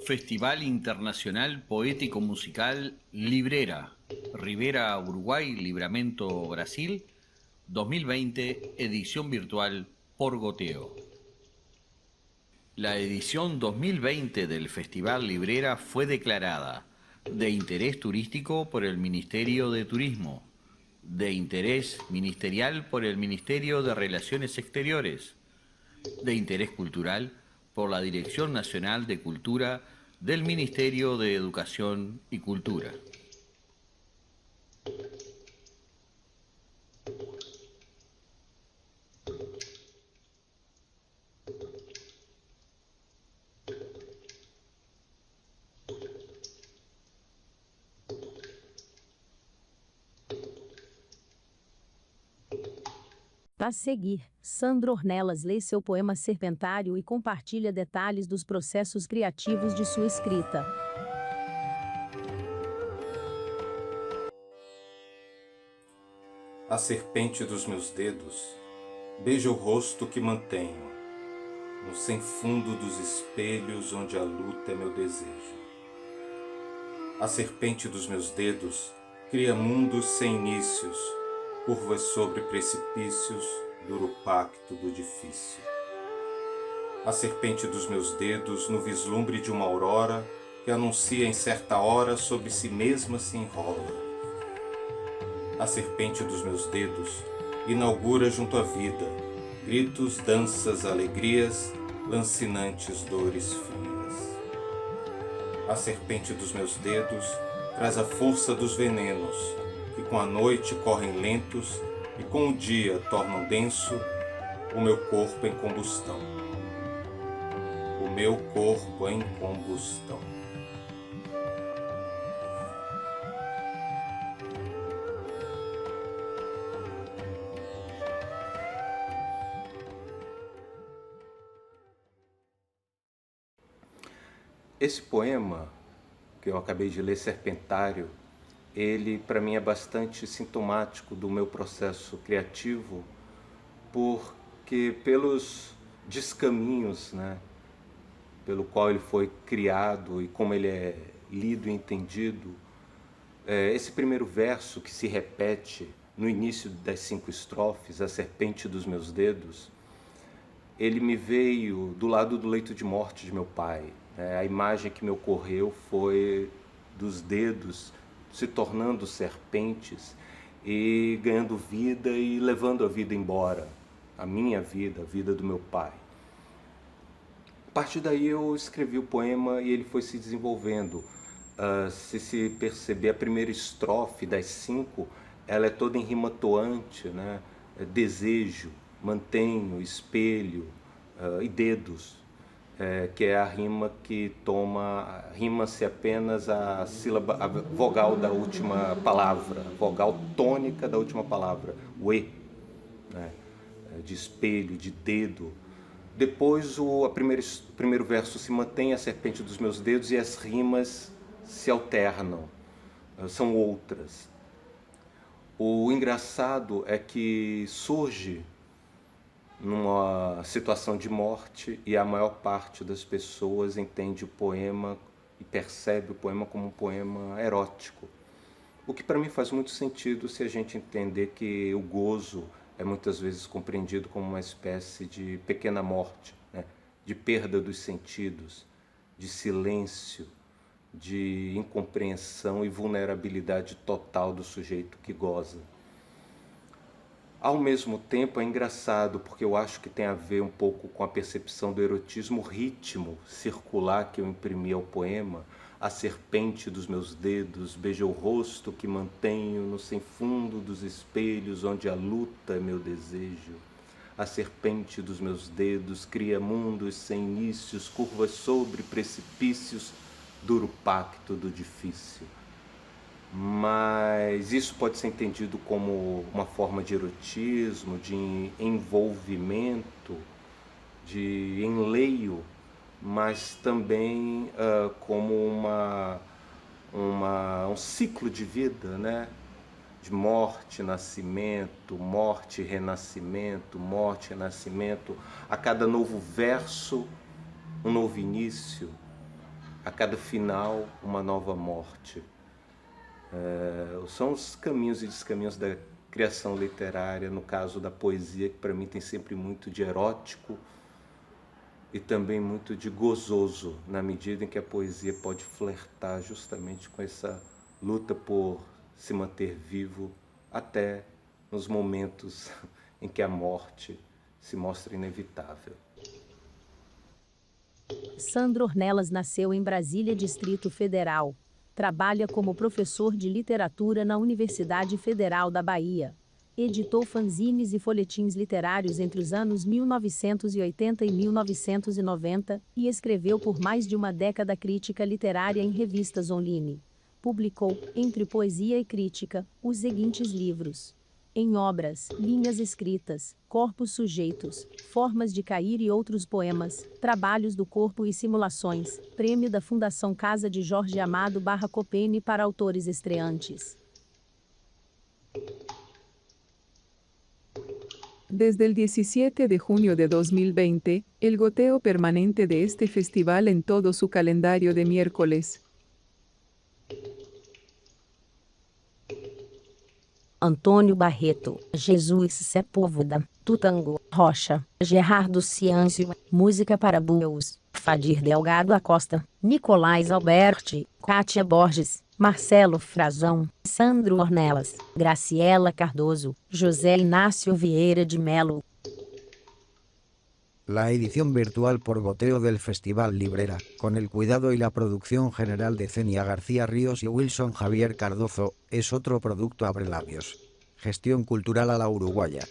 Festival Internacional Poético Musical Librera, Rivera, Uruguay, Livramento, Brasil, 2020, edición virtual por goteo. La edición 2020 del Festival Librera fue declarada de interés turístico por el Ministerio de Turismo, de interés ministerial por el Ministerio de Relaciones Exteriores, de interés cultural por la Dirección Nacional de Cultura del Ministerio de Educación y Cultura. A seguir, Sandro Ornelas lê seu poema Serpentário e compartilha detalhes dos processos criativos de sua escrita. A serpente dos meus dedos beija o rosto que mantenho, no sem fundo dos espelhos onde a luta é meu desejo. A serpente dos meus dedos cria mundos sem inícios, curvas sobre precipícios, duro pacto do difícil. A serpente dos meus dedos, no vislumbre de uma aurora, que anuncia em certa hora sobre si mesma se enrola. A serpente dos meus dedos inaugura junto à vida, gritos, danças, alegrias, lancinantes dores frias. A serpente dos meus dedos traz a força dos venenos, que com a noite correm lentos e com o dia tornam denso o meu corpo em combustão. O meu corpo em combustão. Esse poema que eu acabei de ler, Serpentário, ele para mim é bastante sintomático do meu processo criativo, porque pelos descaminhos, pelo qual ele foi criado e como ele é lido e entendido, esse primeiro verso que se repete no início das 5 estrofes, a serpente dos meus dedos, ele me veio do lado do leito de morte de meu pai. A imagem que me ocorreu foi dos dedos se tornando serpentes e ganhando vida e levando a vida embora, a minha vida, a vida do meu pai. A partir daí eu escrevi o poema e ele foi se desenvolvendo. Se perceber, a primeira estrofe das 5, ela é toda em rima toante, desejo, mantenho, espelho e dedos. Que é a rima que rima-se apenas a sílaba, a vogal da última palavra, a vogal tônica da última palavra, o E, de espelho, de dedo. Depois o primeiro verso se mantém, a serpente dos meus dedos, e as rimas se alternam, são outras. O engraçado é que surge numa situação de morte e a maior parte das pessoas entende o poema e percebe o poema como um poema erótico. O que para mim faz muito sentido se a gente entender que o gozo é muitas vezes compreendido como uma espécie de pequena morte, de perda dos sentidos, de silêncio, de incompreensão e vulnerabilidade total do sujeito que goza. Ao mesmo tempo é engraçado, porque eu acho que tem a ver um pouco com a percepção do erotismo, o ritmo circular que eu imprimi ao poema. A serpente dos meus dedos beija o rosto que mantenho no sem fundo dos espelhos onde a luta é meu desejo. A serpente dos meus dedos cria mundos sem inícios, curvas sobre precipícios, duro pacto do difícil. Mas isso pode ser entendido como uma forma de erotismo, de envolvimento, de enleio, mas também como um ciclo de vida, de morte, nascimento, morte, renascimento, morte, renascimento. A cada novo verso, um novo início. a cada final uma nova morte. São os caminhos e descaminhos da criação literária, no caso da poesia, que para mim tem sempre muito de erótico e também muito de gozoso, na medida em que a poesia pode flertar justamente com essa luta por se manter vivo até nos momentos em que a morte se mostra inevitável. Sandro Ornelas nasceu em Brasília, Distrito Federal. Trabalha como professor de literatura na Universidade Federal da Bahia. Editou fanzines e folhetins literários entre os anos 1980 e 1990 e escreveu por mais de uma década crítica literária em revistas online. Publicou, entre poesia e crítica, os seguintes livros: Em Obras, Linhas Escritas, Corpos Sujeitos, Formas de Cair e Outros Poemas, Trabalhos do Corpo e Simulações, Prêmio da Fundação Casa de Jorge Amado /Copene para autores estreantes. Desde el 17 de junio de 2020, el goteo permanente de este festival en todo su calendario de miércoles. Antônio Barreto, Jesus Sepúlveda, Tutango, Rocha, Gerardo Ciâncio, Música para Bulls, Fadir Delgado Acosta, Nicolás Alberti, Kátia Borges, Marcelo Frazão, Sandro Ornelas, Graciela Cardoso, José Inácio Vieira de Melo. La edición virtual por goteo del Festival Librera, con el cuidado y la producción general de Zenia García Ríos y Wilson Javier Cardozo, es otro producto Abrelabios. Gestión cultural a la uruguaya.